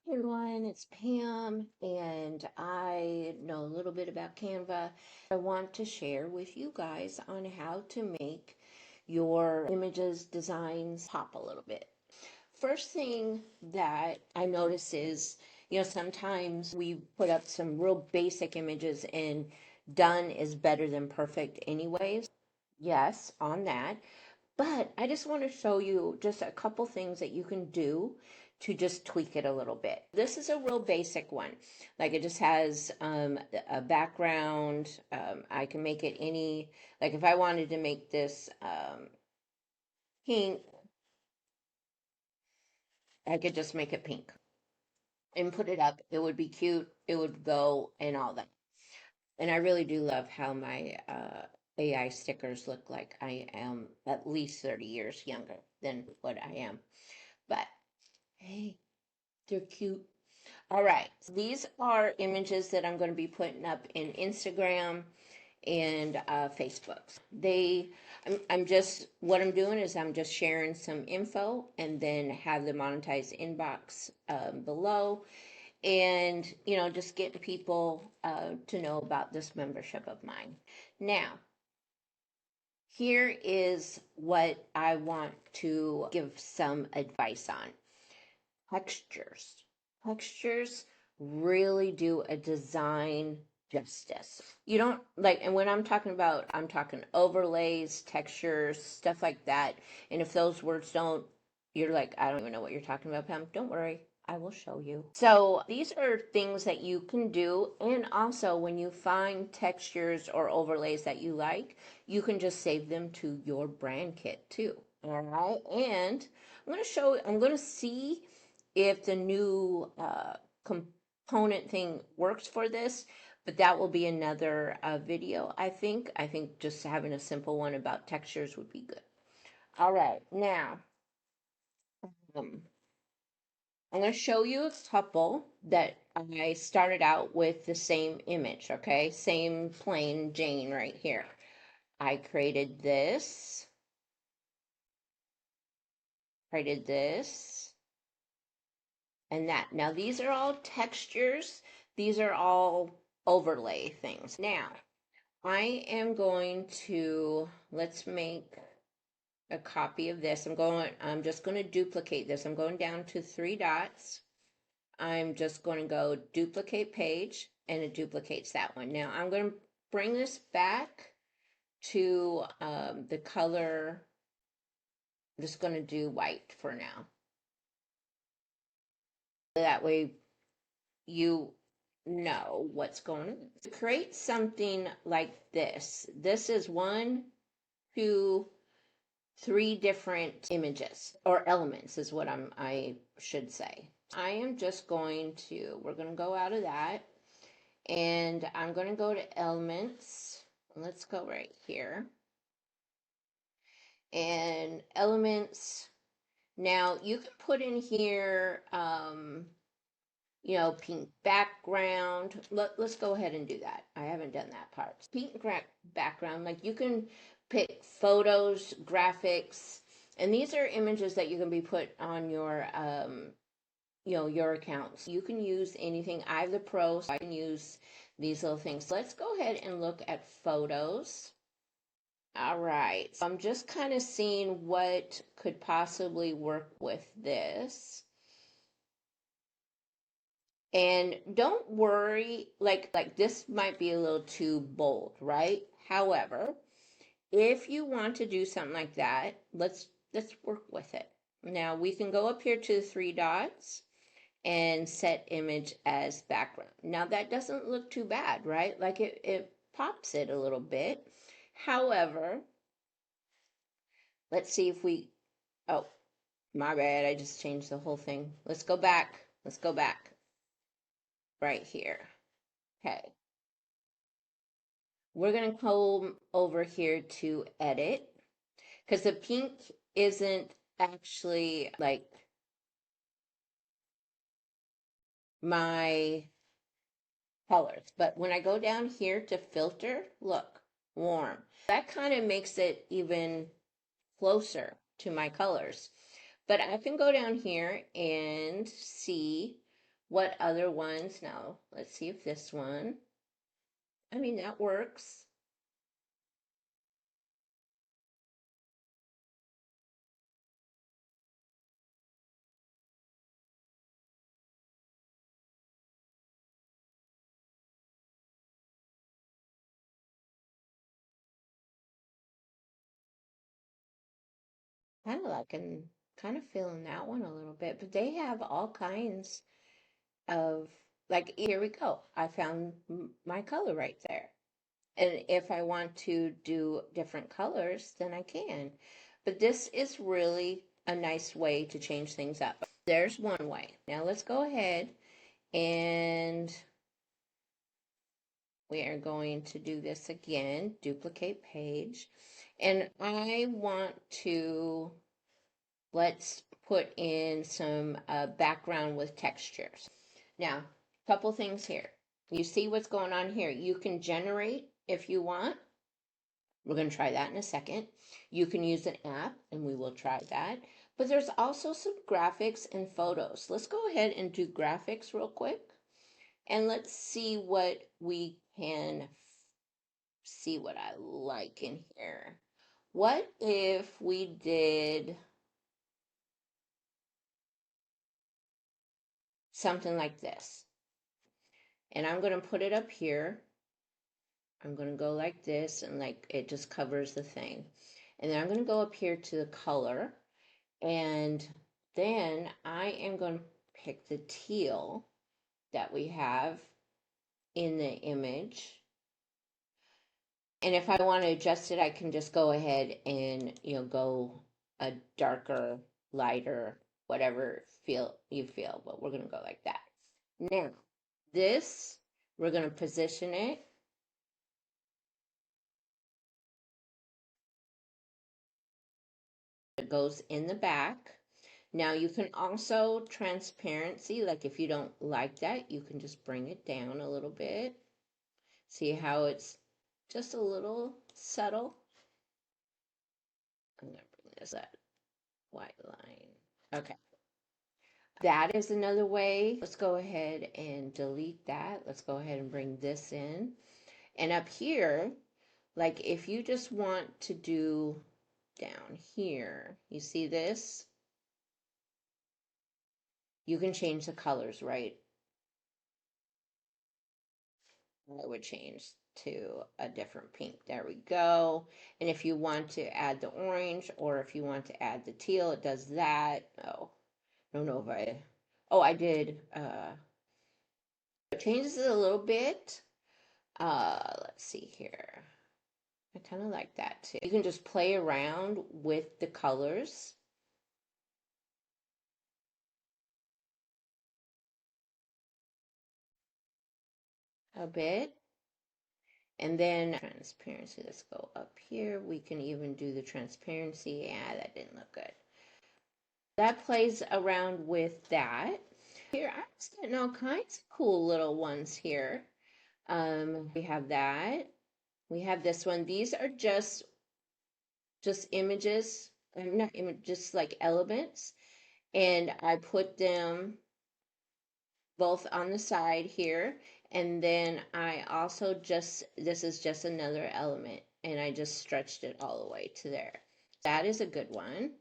Hey everyone, it's Pam, and I know a little bit about Canva. I want to share with you guys on how to make your images, designs pop a little bit. First thing that I notice is, sometimes we put up some real basic images and done is better than perfect anyways. Yes, on that. But I just want to show you just a couple things that you can do to just tweak it a little bit. This is a real basic one. Like it just has a background. I can make it any, like if I wanted to make this pink, I could just make it pink and put it up. It would be cute. It would go and all that. And I really do love how my AI stickers look like I am at least 30 years younger than what I am. But hey, they're cute. All right. These are images that I'm going to be putting up in Instagram and Facebook. I'm just, what I'm doing is I'm just sharing some info and then have the monetized inbox below. And, just getting people to know about this membership of mine. Now, here is what I want to give some advice on. Textures. Textures really do a design justice. You don't like, and when I'm talking about, I'm talking overlays, textures, stuff like that. And if those words don't, you're like, I don't even know what you're talking about, Pam. Don't worry. I will show you. So these are things that you can do. And also when you find textures or overlays that you like, you can just save them to your brand kit too. All right. And I'm going to see if the new component thing works for this, but that will be another video, I think. I think just having a simple one about textures would be good. All right, now, I'm going to show you a couple that I started out with the same image, okay? Same plain Jane right here. I created this, and that. Now, these are all textures. These are all overlay things. Now, I am going to, let's make a copy of this. I'm just going to duplicate this. I'm going down to 3 dots. I'm just going to go duplicate page, and it duplicates that one. Now, I'm going to bring this back to the color. I'm just going to do white for now. That way you know what's going on. To create something like this, this is 1, 2, 3 different images or elements is what I should say. I am just going to, we're going to go out of that, and I'm going to go to elements. Let's go right here. And elements. Now you can put in here pink background. Let's go ahead and do that. I haven't done that part. Pink background, like you can pick photos, graphics, and these are images that you can be put on your, your accounts. You can use anything. I have the Pro, so I can use these little things. Let's go ahead and look at photos. All right, so I'm just kind of seeing what could possibly work with this. And don't worry, like this might be a little too bold, right? However, if you want to do something like that, let's work with it. Now we can go up here to the 3 dots and set image as background. Now that doesn't look too bad, right? Like it pops it a little bit. However, let's see if we, oh, my bad, I just changed the whole thing. Let's go back. Let's go back. Right here. Okay. We're going to come over here to edit, because the pink isn't actually like my colors. But when I go down here to filter, look, warm. That kind of makes it even closer to my colors. But I can go down here and see what other ones now. Let's see if this one, I mean, that works. Kind of like and kind of feeling that one a little bit, but they have all kinds of, like, here we go. I found my color right there. And if I want to do different colors, then I can. But this is really a nice way to change things up. There's one way. Now let's go ahead and we are going to do this again, duplicate page. And I want to, let's put in some background with textures. Now, a couple things here. You see what's going on here. You can generate if you want. We're going to try that in a second. You can use an app, and we will try that. But there's also some graphics and photos. Let's go ahead and do graphics real quick. And let's see what we can see what I like in here. What if we did something like this? And I'm going to put it up here. I'm going to go like this, and like it just covers the thing. And then I'm going to go up here to the color, and then I am going to pick the teal that we have in the image. And if I want to adjust it, I can just go ahead and, go a darker, lighter, whatever feel you feel, but we're going to go like that. Now, this, we're going to position it. It goes in the back. Now you can also transparency, like if you don't like that, you can just bring it down a little bit. See how it's just a little subtle? I'm going to bring this up, white line. Okay. That is another way. Let's go ahead and delete that. Let's go ahead and bring this in. And up here, like if you just want to do down here, you see this? You can change the colors, right? I would change to a different pink. There we go. And if you want to add the orange, or if you want to add the teal, it does that. Oh, I don't know if I did, it changes it a little bit. Let's see here. I kind of like that too. You can just play around with the colors a bit. And then transparency, let's go up here. We can even do the transparency. Yeah, that didn't look good. That plays around with that. Here, I'm just getting all kinds of cool little ones here. We have that. We have this one. These are just images, not images, just like elements. And I put them both on the side here. And then I also this is just another element. And I just stretched it all the way to there. That is a good one.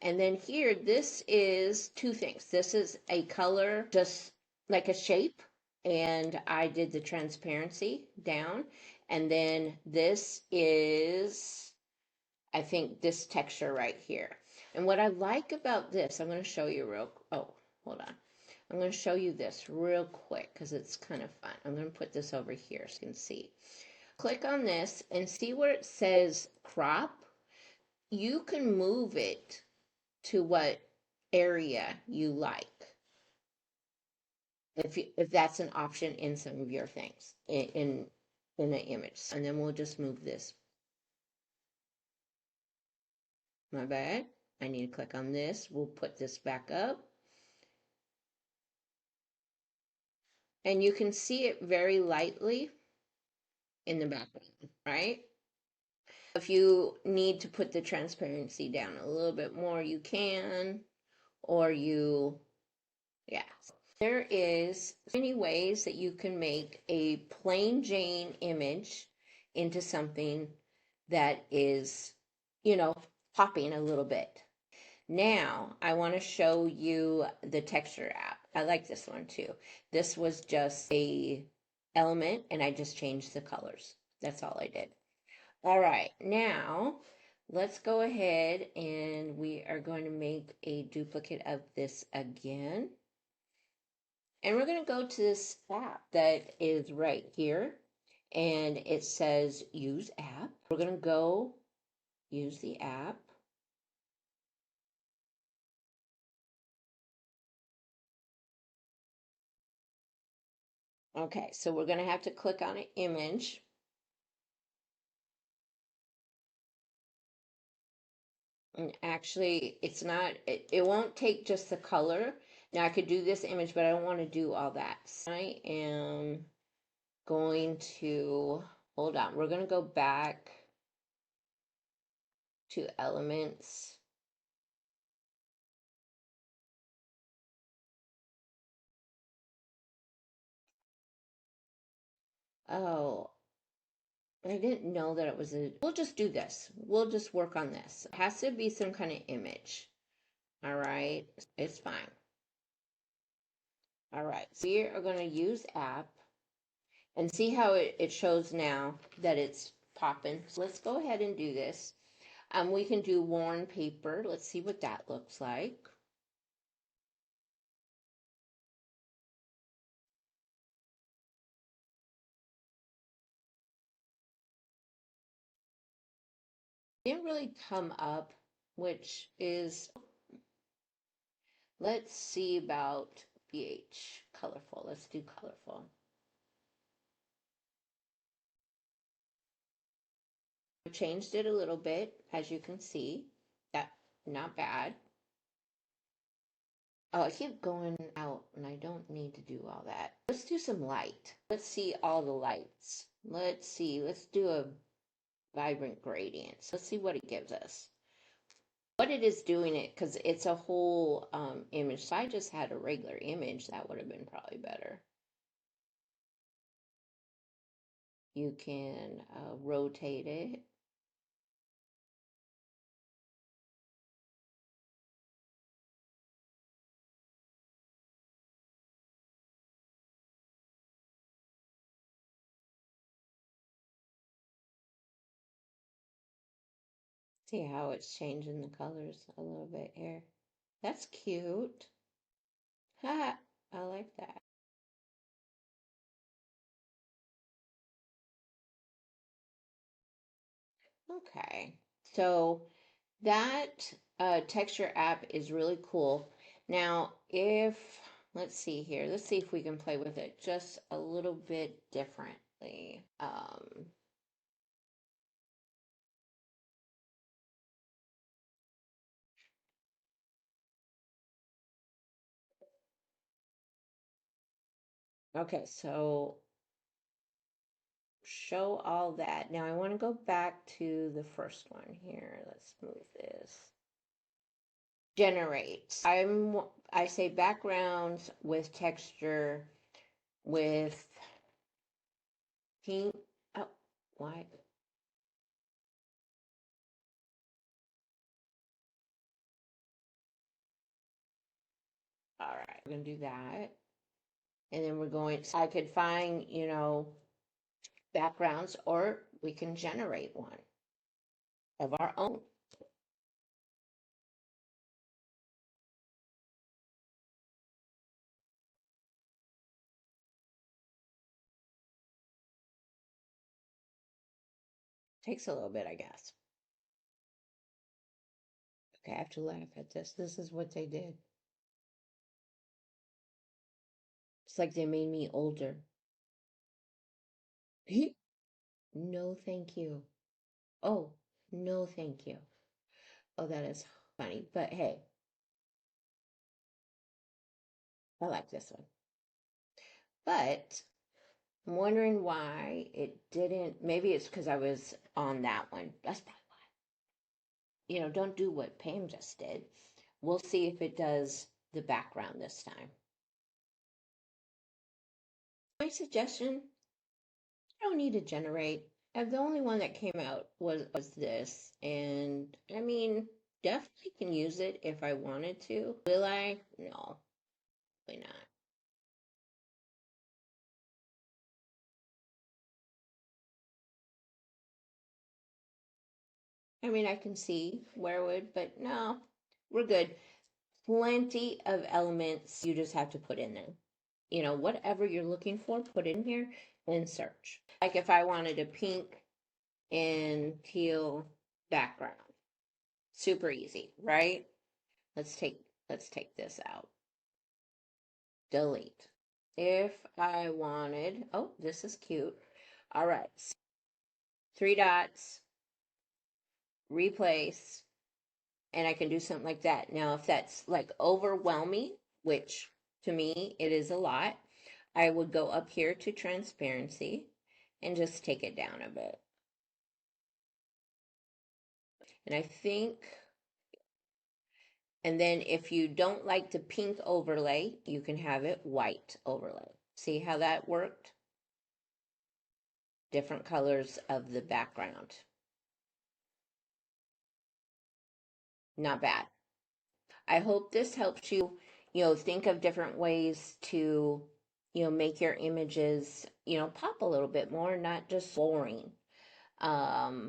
And then here, this is two things. This is a color, just like a shape. And I did the transparency down. And then this is, I think, this texture right here. And what I like about this, I'm going to show you hold on. I'm going to show you this real quick because it's kind of fun. I'm going to put this over here so you can see. Click on this and see where it says crop. You can move it to what area you like. If that's an option in some of your things in the image. And then we'll just move this. My bad. I need to click on this. We'll put this back up. And you can see it very lightly in the background, right? If you need to put the transparency down a little bit more, you can, or yeah. There is many ways that you can make a plain Jane image into something that is, you know, popping a little bit. Now, I want to show you the texture app. I like this one too. This was just a element and I just changed the colors. That's all I did. All right, now let's go ahead and we are going to make a duplicate of this again. And we're going to go to this app that is right here and it says use app. We're going to go use the app. Okay, so we're going to have to click on an image. And actually, it's not, it won't take just the color. Now I could do this image, but I don't want to do all that. So I am going to, hold on, we're going to go back to elements. Oh, I didn't know that it was a, we'll just do this. We'll just work on this. It has to be some kind of image. All right, it's fine. All right, so we are going to use app and see how it shows now that it's popping. So let's go ahead and do this. We can do worn paper. Let's see what that looks like. Didn't really come up, which is, let's see about BH, colorful. Let's do colorful. I changed it a little bit, as you can see. That, not bad. Oh, I keep going out and I don't need to do all that. Let's do some light. Let's see all the lights. Let's see, let's do a vibrant gradient. Let's see what it gives us. What it is doing it, because it's a whole image. So I just had a regular image, that would have been probably better. You can rotate it. See how it's changing the colors a little bit here. That's cute. Ha! I like that. Okay, so that texture app is really cool. Now, if, let's see here, let's see if we can play with it just a little bit differently. Okay, so show all that. Now I want to go back to the first one here. Let's move this. Generate. I say backgrounds with texture with pink. Oh, why? All right, we're gonna do that. And then we're going, I could find, you know, backgrounds or we can generate one of our own. Takes a little bit, I guess. Okay, I have to laugh at this. This is what they did. It's like they made me older. No, thank you. Oh, no, thank you. Oh, that is funny. But hey, I like this one. But I'm wondering why it didn't. Maybe it's because I was on that one. That's probably why. You know, don't do what Pam just did. We'll see if it does the background this time. My suggestion, I don't need to generate. The only one that came out was this, and I mean, definitely can use it if I wanted to. Will I? No, probably not. I mean, I can see where it would, but no, we're good. Plenty of elements you just have to put in there. You know, whatever you're looking for, put in here and search. Like if I wanted a pink and teal background, super easy, right? Let's take this out. Delete. If I wanted, oh, this is cute. All right, three dots, replace, and I can do something like that. Now, if that's like overwhelming, which to me it is a lot, I would go up here to transparency and just take it down a bit. And I think, and then if you don't like the pink overlay, you can have it white overlay. See how that worked? Different colors of the background. Not bad. I hope this helps you, think of different ways to, make your images, pop a little bit more, not just boring. Now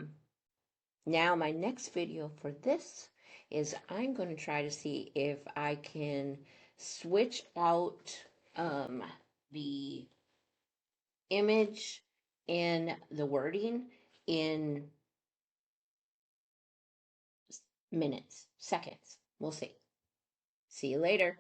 my next video for this is I'm going to try to see if I can switch out the image and the wording in minutes, seconds. We'll see. See you later.